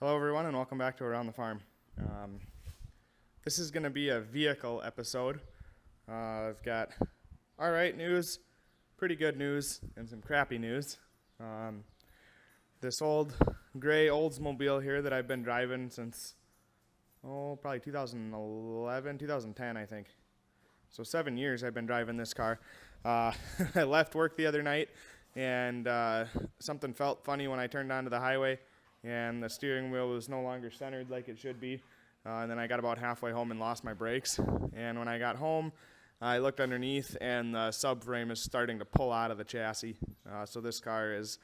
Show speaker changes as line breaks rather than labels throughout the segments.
Hello everyone and welcome back to Around the Farm. This is going to be a vehicle episode. I've got alright news, pretty good news, and some crappy news. This old gray Oldsmobile here that I've been driving since, probably 2011, 2010 I think. So 7 years I've been driving this car. I left work the other night and something felt funny when I turned onto the highway. And the steering wheel was no longer centered like it should be. And then I got about halfway home and lost my brakes. And when I got home, I looked underneath and the subframe is starting to pull out of the chassis. So this car is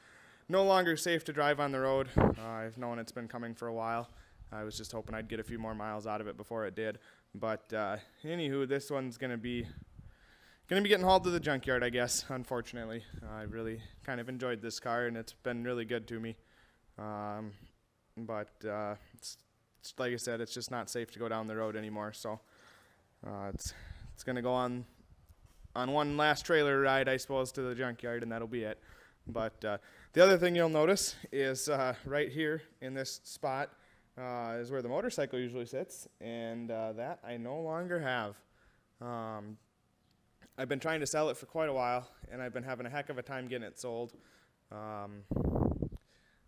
no longer safe to drive on the road. I've known it's been coming for a while. I was just hoping I'd get a few more miles out of it before it did. But anywho, this one's gonna be getting hauled to the junkyard, I guess, unfortunately. I really kind of enjoyed this car and it's been really good to me. It's like I said, it's just not safe to go down the road anymore. So it's gonna go on one last trailer ride, I suppose, to the junkyard, and that'll be it. But the other thing you'll notice is right here in this spot is where the motorcycle usually sits, and that I no longer have. I've been trying to sell it for quite a while, and I've been having a heck of a time getting it sold.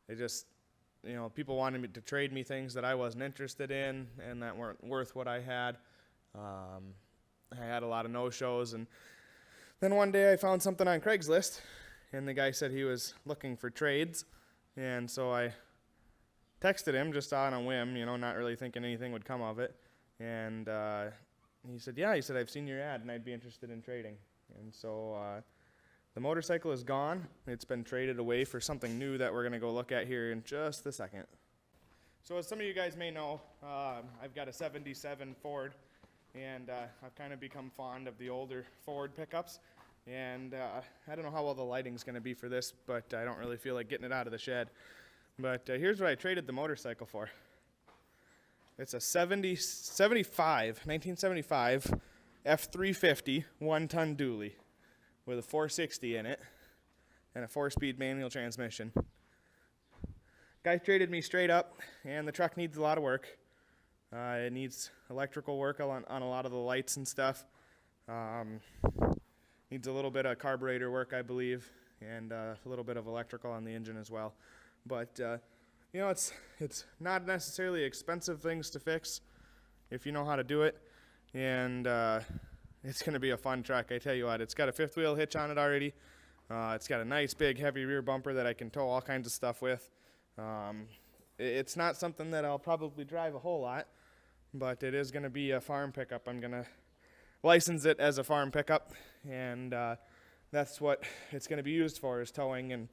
They just, people wanted me to trade me things that I wasn't interested in and that weren't worth what I had. I had a lot of no-shows, and then one day I found something on Craigslist, and the guy said he was looking for trades, and so I texted him just on a whim, not really thinking anything would come of it, and he said, I've seen your ad, and I'd be interested in trading, and so the motorcycle is gone. It's been traded away for something new that we're going to go look at here in just a second. So as some of you guys may know, I've got a 77 Ford, and I've kind of become fond of the older Ford pickups. And I don't know how well the lighting's going to be for this, but I don't really feel like getting it out of the shed. But here's what I traded the motorcycle for. It's a 1975 F350 one-ton dually with a 460 in it and a 4-speed manual transmission. Guy traded me straight up, and the truck needs a lot of work. It needs electrical work on a lot of the lights and stuff. Needs a little bit of carburetor work, I believe, and a little bit of electrical on the engine as well. But it's not necessarily expensive things to fix if you know how to do it, and it's going to be a fun truck, I tell you what. It's got a fifth wheel hitch on it already. It's got a nice big heavy rear bumper that I can tow all kinds of stuff with. It's not something that I'll probably drive a whole lot, but it is going to be a farm pickup. I'm going to license it as a farm pickup, and that's what it's going to be used for, is towing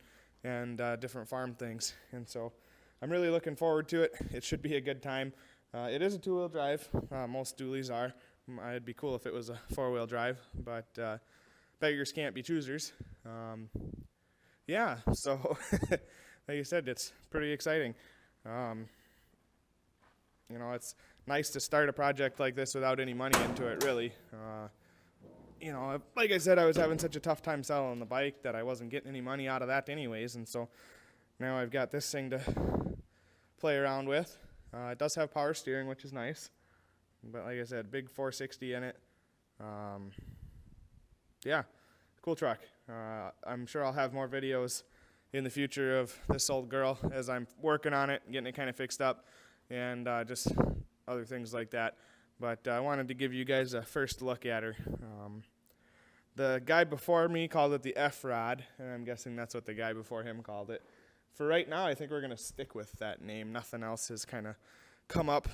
and different farm things. And so I'm really looking forward to it. It should be a good time. It is a two-wheel drive. Most dualies are. It'd be cool if it was a four-wheel drive, but beggars can't be choosers. So like I said, it's pretty exciting. It's nice to start a project like this without any money into it, really. Like I said, I was having such a tough time selling the bike that I wasn't getting any money out of that anyways, and so now I've got this thing to play around with. It does have power steering, which is nice. But like I said, big 460 in it. Cool truck. I'm sure I'll have more videos in the future of this old girl as I'm working on it, getting it kind of fixed up, and just other things like that. But I wanted to give you guys a first look at her. The guy before me called it the F-Rod, and I'm guessing that's what the guy before him called it. For right now, I think we're going to stick with that name. Nothing else has kind of come up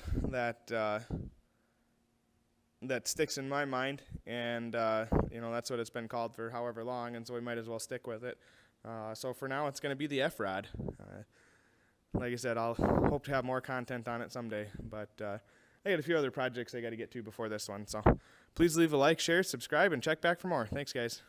that sticks in my mind, and that's what it's been called for however long, and so we might as well stick with it. So for now, it's going to be the F-Rod. Like I said, I'll hope to have more content on it someday, but I got a few other projects I got to get to before this one, so please leave a like, share, subscribe, and check back for more. Thanks, guys.